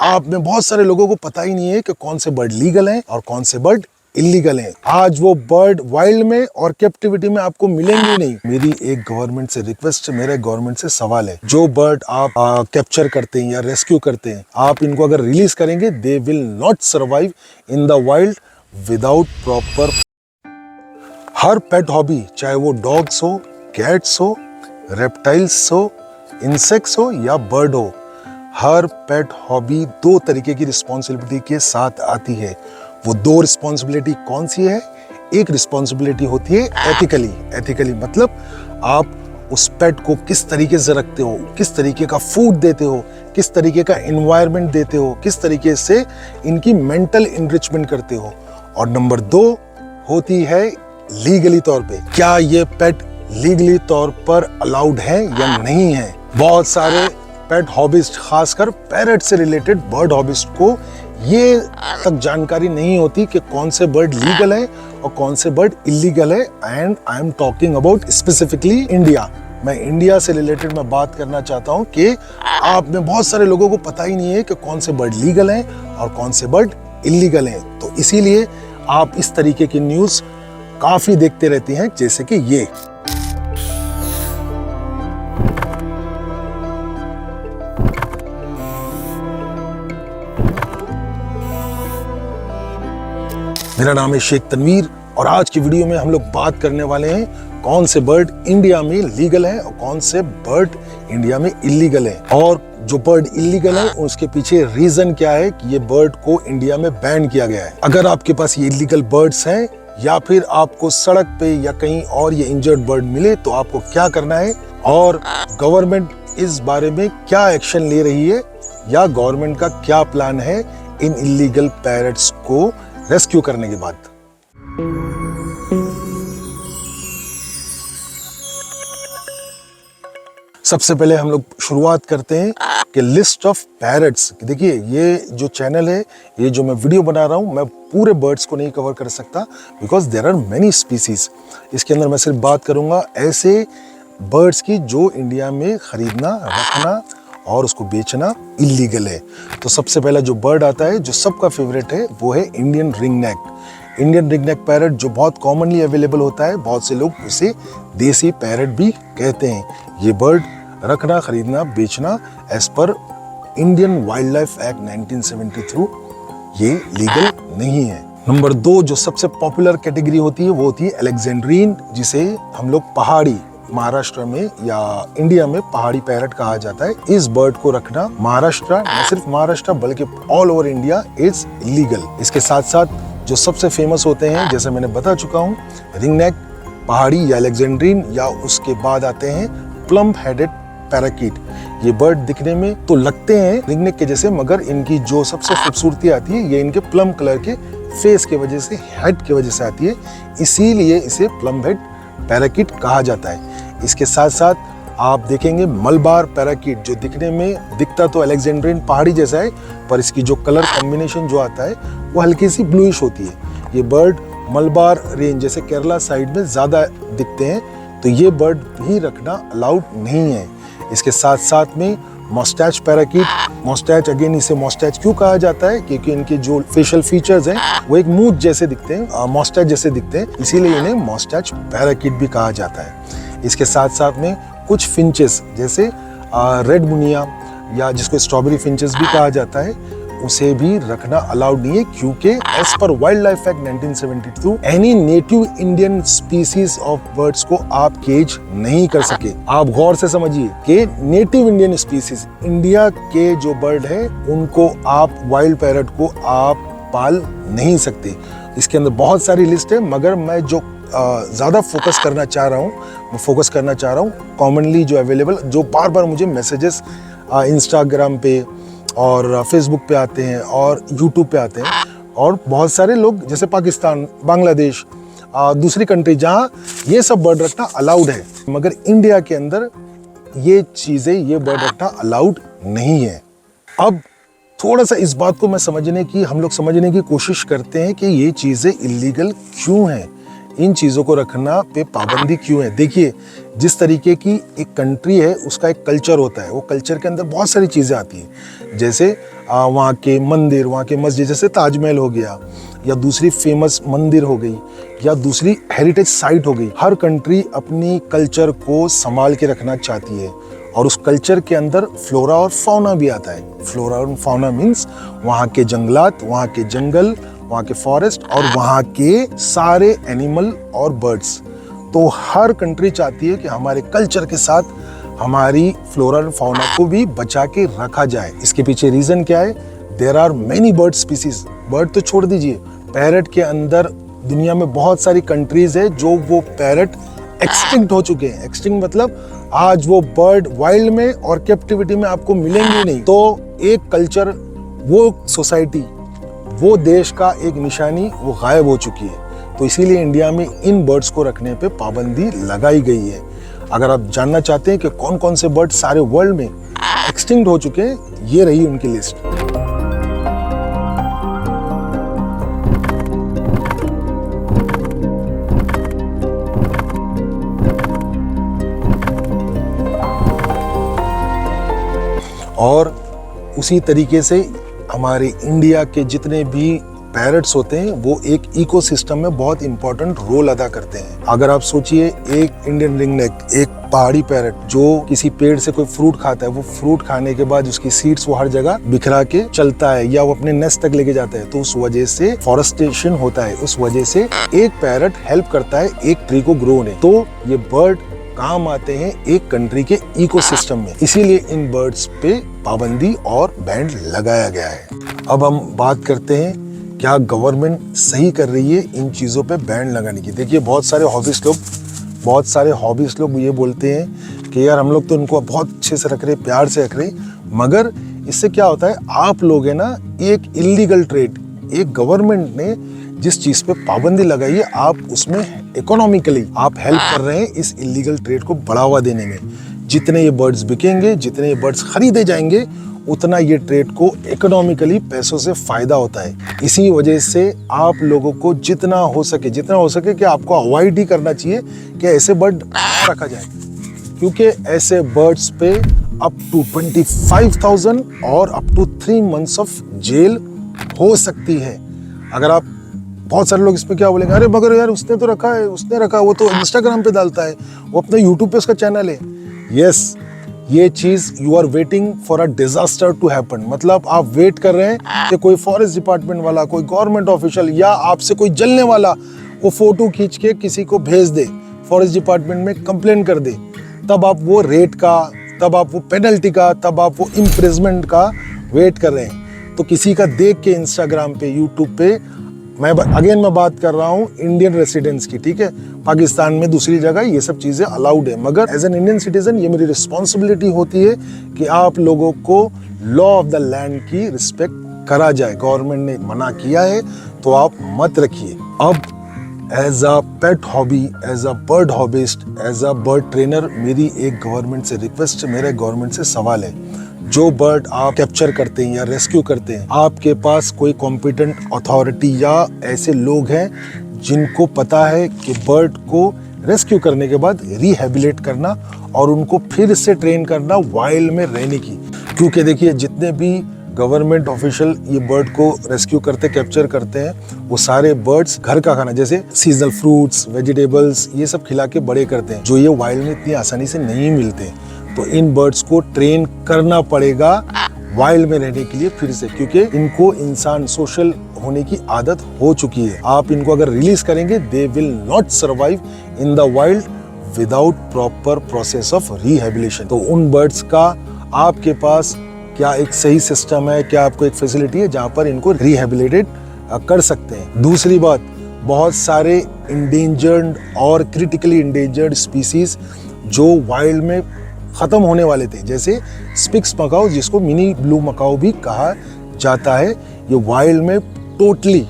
आप में बहुत सारे लोगों को पता ही नहीं है कि कौन से बर्ड लीगल हैं और कौन से बर्ड इलीगल हैं। आज वो बर्ड वाइल्ड में और कैप्टिविटी में आपको मिलेंगे नहीं। मेरी एक गवर्नमेंट से रिक्वेस्ट है, मेरा गवर्नमेंट से सवाल है, जो बर्ड आप कैप्चर करते हैं या रेस्क्यू करते हैं, आप इनको अगर रिलीज करेंगे, they will not survive in the wild without proper. Her pet hobby, चाहे वो डॉग्स हो, कैट्स हो, रेप्टाइल्स हो, इंसेक्ट्स हो या बर्ड हो, हर पेट हॉबी दो तरीके की रिस्पॉन्सिबिलिटी के साथ आती है। वो दो रिस्पॉन्सिबिलिटी कौन सी है? एक रिस्पॉन्सिबिलिटी होती है एथिकली मतलब आप उस पेट को किस तरीके से रखते हो, किस तरीके का फूड देते हो, किस तरीके का एनवायरनमेंट देते हो, किस तरीके से इनकी मेंटल इनरिचमेंट करते हो। और नंबर 2 होती है लीगली तौर पे, क्या ये पेट लीगली तौर पर अलाउड है या नहीं है। बहुत सारे पेट हॉबिस्ट, खासकर पैरट से रिलेटेड बर्ड हॉबिस्ट को ये तक जानकारी नहीं होती कि कौन से बर्ड लीगल है और कौन से बर्ड इलीगल है। And I am talking about specifically India. मैं इंडिया से रिलेटेड मैं बात करना चाहता हूँ कि आप में बहुत सारे लोगों को पता ही नहीं है कि कौन से बर्ड लीगल हैं और कौन से बर्ड इलीगल हैं। तो इसीलिए आप इस तरीके की न्यूज़ काफ़ी देखते रहते हैं, जैसे कि ये। मेरा नाम है शेख तनवीर और आज की वीडियो में हम लोग बात करने वाले हैं कौन से बर्ड इंडिया में लीगल है और कौन से बर्ड इंडिया में इलीगल है, और जो बर्ड इलीगल है उसके पीछे रीजन क्या है कि ये बर्ड को इंडिया में बैन किया गया है। अगर आपके पास ये इलीगल बर्ड्स हैं या फिर आपको सड़क पे या कहीं और ये इंजर्ड बर्ड मिले तो आपको क्या करना है, और गवर्नमेंट इस बारे में क्या एक्शन ले रही है या गवर्नमेंट का क्या प्लान है इन इलीगल पैरट्स को रेस्क्यू करने के बाद। सबसे पहले हम लोग शुरुआत करते हैं कि लिस्ट ऑफ पैरट्स। देखिए, ये जो चैनल है, ये जो मैं वीडियो बना रहा हूं, मैं पूरे बर्ड्स को नहीं कवर कर सकता because there are many species. इसके अंदर मैं सिर्फ बात करूंगा ऐसे बर्ड्स की जो इंडिया में खरीदना, रखना और उसको बेचना इलीगल है। तो सबसे पहला जो बर्ड आता है, जो सबका फेवरेट है, वो है Indian ringneck. Indian ringneck parrot जो बहुत कॉमनली अवेलेबल होता है, बहुत से लोग उसे देसी पैरट भी कहते हैं। ये बर्ड रखना, खरीदना, बेचना as per Indian wild life act 1973 ये लीगल नहीं है। नंबर 2 जो सबसे पॉपुलर कैटेगरी होती है वो होती है अलेक्जेंड्रीन, जिसे हम लोग पहाड़ी, महाराष्ट्र में या इंडिया में पहाड़ी पैरट कहा जाता है। इस बर्ड को रखना महाराष्ट्र, न सिर्फ महाराष्ट्र बल्कि all over India is illegal. इसके साथ साथ जो सबसे फेमस होते हैं, जैसे मैंने बता चुका हूँ, रिंगनेक, पहाड़ी या अलेक्जेंड्रीन, या उसके बाद आते हैं प्लम हेडेड पैराकीट। ये बर्ड दिखने में तो लगते हैं रिंगनेक के जैसे, मगर इनकी जो सबसे खूबसूरती आती है ये इनके प्लम कलर के फेस के वजह से, हेड की वजह से आती है, इसीलिए इसे प्लम हेड पैराकीट कहा जाता है। इसके साथ साथ आप देखेंगे मलबार पैराकीट, जो दिखने में दिखता तो अलेक्जेंड्रियन पहाड़ी जैसा है, पर इसकी जो कलर कॉम्बिनेशन जो आता है वो हल्की सी ब्लूइश होती है। ये बर्ड मलबार रेंज जैसे केरला साइड में ज़्यादा दिखते हैं, तो ये बर्ड भी रखना अलाउड नहीं है। इसके साथ साथ में मॉस्टैच पैराकीट, मॉस्टैच, अगेन इसे मॉस्टैच क्यों कहा जाता है, क्योंकि इनके जो फेशियल फीचर्स हैं वो एक मूंछ जैसे दिखते हैं, मॉस्टैच जैसे दिखते हैं, इसीलिए इन्हें मॉस्टैच पैराकीट भी कहा जाता है। इसके साथ साथ में कुछ फिंचेस जैसे रेड मुनिया, या जिसको स्ट्रॉबेरी फिंचेस भी कहा जाता है, उसे भी रखना अलाउड नहीं है, क्योंकि as per wildlife act 1972 any native Indian species of birds को आप केज नहीं कर सके। आप गौर से समझिए कि नेटिव इंडियन स्पीसीज, इंडिया के जो बर्ड है, उनको आप, वाइल्ड पैरट को आप पाल नहीं सकते। इसके अंदर बहुत सारी लिस्ट है, मगर मैं जो ज़्यादा फोकस करना चाह रहा हूँ कॉमनली जो अवेलेबल, जो बार बार मुझे मैसेजेस इंस्टाग्राम पे और फेसबुक पे आते हैं और यूट्यूब पे आते हैं, और बहुत सारे लोग जैसे पाकिस्तान, बांग्लादेश, दूसरी कंट्री जहाँ ये सब बर्ड रखना अलाउड है, मगर इंडिया के अंदर ये चीज़ें, ये बर्ड रखना अलाउड नहीं है। अब थोड़ा सा इस बात को हम लोग समझने की कोशिश करते हैं कि ये चीज़ें इलीगल क्यों हैं, इन चीज़ों को रखना पे पाबंदी क्यों है। देखिए, जिस तरीके की एक कंट्री है उसका एक कल्चर होता है, वो कल्चर के अंदर बहुत सारी चीज़ें आती हैं। जैसे वहाँ के मंदिर, वहाँ के मस्जिद, जैसे ताजमहल हो गया या दूसरी फेमस मंदिर हो गई या दूसरी हेरिटेज साइट हो गई। हर कंट्री अपनी कल्चर को संभाल के रखना चाहती है और उस कल्चर के अंदर फ्लोरा और फाउना भी आता है। फ्लोरा और फाउना मीन्स वहाँ के जंगलात, वहाँ के जंगल, वहाँ के फॉरेस्ट और वहाँ के सारे एनिमल और बर्ड्स। तो हर कंट्री चाहती है कि हमारे कल्चर के साथ हमारी फ्लोरा और फाउना को भी बचा के रखा जाए। इसके पीछे रीजन क्या है? There are many bird species. Bird तो छोड़ दीजिए, पैरट के अंदर दुनिया में बहुत सारी कंट्रीज है जो वो पैरट एक्सटिंक्ट हो चुके हैं। एक्सटिंक्ट मतलब आज वो बर्ड वाइल्ड में और कैप्टिविटी में आपको मिलेंगे नहीं। तो एक कल्चर, वो सोसाइटी, वो देश का एक निशानी वो गायब हो चुकी है। तो इसीलिए इंडिया में इन बर्ड्स को रखने पे पाबंदी लगाई गई है। अगर आप जानना चाहते हैं कि कौन कौन से बर्ड सारे वर्ल्ड में एक्सटिंक्ट हो चुके हैं, ये रही उनकी लिस्ट। और उसी तरीके से हमारे इंडिया के जितने भी पैरट्स होते हैं वो एक इकोसिस्टम में बहुत इंपॉर्टेंट रोल अदा करते हैं। अगर आप सोचिए, एक इंडियन रिंगनेक, एक पहाड़ी पैरट जो किसी पेड़ से कोई फ्रूट खाता है, वो फ्रूट खाने के बाद उसकी सीड्स वो हर जगह बिखरा के चलता है या वो अपने नेस्ट तक लेके जाता है। तो उस वजह से फॉरेस्टेशन होता है, उस वजह से एक पैरट हेल्प करता है एक ट्री को ग्रो होने। तो ये बर्ड काम आते हैं एक कंट्री के इकोसिस्टम में, इसीलिए इन बर्ड्स पे पाबंदी और बैन लगाया गया है। अब हम बात करते हैं क्या गवर्नमेंट सही कर रही है इन चीज़ों पे बैन लगाने की। देखिए, बहुत सारे हॉबीज लोग ये बोलते हैं कि यार हम लोग तो इनको बहुत अच्छे से रख रहे, प्यार से रख रहे, मगर इससे क्या होता है, आप लोग है ना, एक इलीगल ट्रेड, एक गवर्नमेंट ने जिस चीज़ पे पाबंदी लगाई है, आप उसमें इकोनॉमिकली आप हेल्प कर रहे हैं इस इलीगल ट्रेड को बढ़ावा देने में। जितने ये बर्ड्स बिकेंगे, जितने ये बर्ड्स खरीदे जाएंगे, उतना ये ट्रेड को इकोनॉमिकली पैसों से फायदा होता है। इसी वजह से आप लोगों को जितना हो सके कि आपको अवॉइड ही करना चाहिए कि ऐसे बर्ड रखा जाए, क्योंकि ऐसे बर्ड्स पे अप टू 25,000 और up to 3 months of jail हो सकती है। अगर आप, बहुत सारे लोग इसमें क्या बोलेंगे, अरे मगर यार उसने तो रखा है, वो तो इंस्टाग्राम पे डालता है, वो अपने यूट्यूब पे उसका चैनल है। यस, ये चीज you are waiting for a disaster to happen. मतलब आप वेट कर रहे हैं कि कोई फॉरेस्ट डिपार्टमेंट वाला, कोई गवर्नमेंट ऑफिशियल या आपसे कोई जलने वाला वो फोटो खींच के किसी को भेज दे, फॉरेस्ट डिपार्टमेंट में कंप्लेन कर दे, तब आप वो रेट का, तब आप वो पेनल्टी का, तब आप वो इम्प्रिजमेंट का वेट कर रहे हैं। तो किसी का देख के इंस्टाग्राम पे, यूट्यूब पे, मैं बात कर रहा हूँ इंडियन रेसिडेंट्स की, ठीक है। पाकिस्तान में दूसरी जगह ये सब चीजें अलाउड है, मगर एज एन इंडियन सिटीजन ये मेरी रिस्पॉन्सिबिलिटी होती है कि आप लोगों को लॉ ऑफ द लैंड की रिस्पेक्ट करा जाए। गवर्नमेंट ने मना किया है तो आप मत रखिए। अब as a pet hobby, as a bird hobbyist, as a bird trainer, मेरी एक गवर्नमेंट से रिक्वेस्ट, मेरे गवर्नमेंट से सवाल है, जो बर्ड आप कैप्चर करते हैं या रेस्क्यू करते हैं, आपके पास कोई कॉम्पिटेंट अथॉरिटी या ऐसे लोग हैं जिनको पता है कि बर्ड को रेस्क्यू करने के बाद रिहेबिलिट करना और उनको फिर से ट्रेन करना वाइल्ड में रहने की। क्योंकि देखिए, जितने भी गवर्नमेंट ऑफिशियल ये बर्ड को रेस्क्यू करते, कैप्चर करते हैं, वो सारे बर्ड्स घर का खाना, जैसे सीजनल फ्रूट्स, वेजिटेबल्स, ये सब खिला के बड़े करते हैं, जो ये वाइल्ड में इतनी आसानी से नहीं मिलते। तो इन बर्ड्स को ट्रेन करना पड़ेगा वाइल्ड में रहने के लिए फिर से, क्योंकि इनको इंसान सोशल होने की आदत हो चुकी है। आप इनको अगर रिलीज करेंगे, they will not survive in the wild without proper process of rehabilitation. तो उन बर्ड्स का आपके पास क्या एक सही सिस्टम है, क्या आपको एक फैसिलिटी है जहाँ पर इनको रिहेबिलिटेट कर सकते हैं। दूसरी बात, बहुत सारे इंडेंजर्ड और क्रिटिकली इंडेंजर्ड स्पीसीज जो वाइल्ड में खत्म होने वाले थे, जैसे स्पिक्स मकाओ, जिसको मिनी ब्लू मकाओ भी कहा जाता है, ये वाइल्ड में टोटली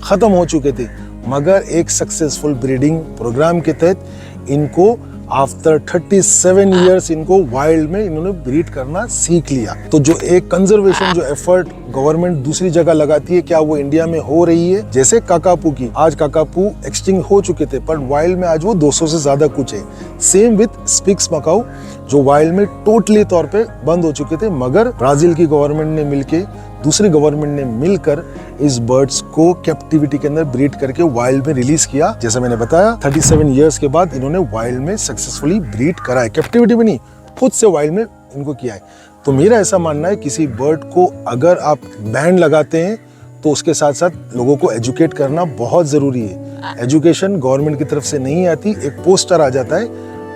खत्म हो चुके थे, मगर एक सक्सेसफुल ब्रीडिंग प्रोग्राम के तहत इनको आफ्टर 37 ईयर्स इनको वाइल्ड में इन्होंने ब्रीड करना सीख लिया। तो जो एक कंजर्वेशन जो एफर्ट गवर्नमेंट दूसरी जगह लगाती है, क्या वो इंडिया में हो रही है? जैसे काकापू की, आज काकापू एक्सटिंक्ट हो चुके थे पर वाइल्ड में आज वो 200 से ज्यादा कुछ है। सेम विथ स्पिक्स मकाऊ जो वाइल्ड में टोटली तौर पे बंद हो चुके थे, मगर ब्राजील की गवर्नमेंट ने मिलके, दूसरी गवर्नमेंट ने मिलकर इस बर्ड्स को कैप्टिविटी के अंदर ब्रीड करके वाइल्ड में रिलीज किया। जैसा मैंने बताया 37 इयर्स के बाद इन्होंने वाइल्ड में सक्सेसफुली ब्रीड करा है, कैप्टिविटी में नहीं, खुद से वाइल्ड में इनको किया है। तो मेरा ऐसा मानना है किसी बर्ड को अगर आप बैन लगाते हैं तो उसके साथ साथ लोगों को एजुकेट करना बहुत जरूरी है। एजुकेशन गवर्नमेंट की तरफ से नहीं आती, एक पोस्टर आ जाता है,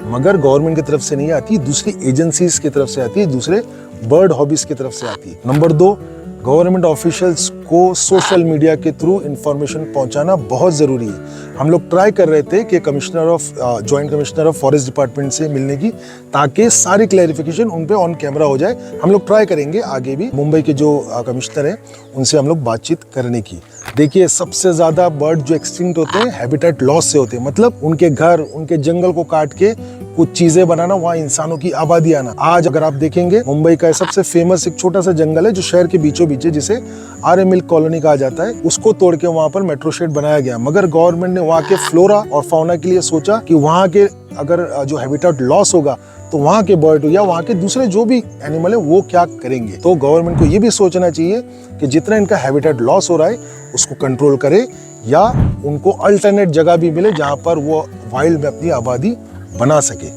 मगर गवर्नमेंट की तरफ से नहीं आती, दूसरी एजेंसीज की तरफ से आती है, दूसरे बर्ड हॉबीज की तरफ से आती है। नंबर 2, गवर्नमेंट ऑफिशियल्स को सोशल मीडिया के थ्रू इंफॉर्मेशन पहुंचाना बहुत जरूरी है। हम लोग ट्राई कर रहे थे कि joint commissioner of forest department से मिलने की, ताकि सारी क्लैरिफिकेशन उन पे ऑन कैमरा हो जाए। हम लोग ट्राई करेंगे आगे भी, मुंबई के जो कमिश्नर हैं उनसे हम लोग बातचीत करने की। देखिए, सबसे ज्यादा बर्ड जो एक्सटिंक्ट होते हैं हैबिटेट लॉस से होते हैं, मतलब उनके घर, उनके जंगल को काट के कुछ चीजें बनाना, वहाँ इंसानों की आबादी आना। आज अगर आप देखेंगे, मुंबई का सबसे फेमस एक छोटा सा जंगल है जो शहर के बीचों बीच है, जिसे आर्य मिल्क कॉलोनी कहा जाता है, उसको तोड़ के वहाँ पर मेट्रो शेड बनाया गया। मगर गवर्नमेंट ने वहाँ के फ्लोरा और फाउना के लिए सोचा कि वहाँ के अगर जो हैबिटेट लॉस होगा तो वहाँ के बर्ड या वहाँ के दूसरे जो भी एनिमल है वो क्या करेंगे। तो गवर्नमेंट को ये भी सोचना चाहिए कि जितना इनका हैबिटेट लॉस हो रहा है उसको कंट्रोल करे, या उनको अल्टरनेट जगह भी मिले जहाँ पर वो वाइल्ड में अपनी आबादी बना सके।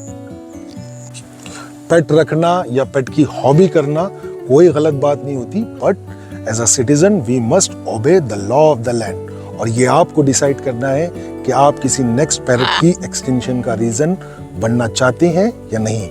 पेट रखना या पेट की हॉबी करना कोई गलत बात नहीं होती, but as a citizen we must obey the law of the land. और ये आपको डिसाइड करना है कि आप किसी नेक्स्ट पैरट की एक्सटिंक्शन का रीजन बनना चाहते हैं या नहीं।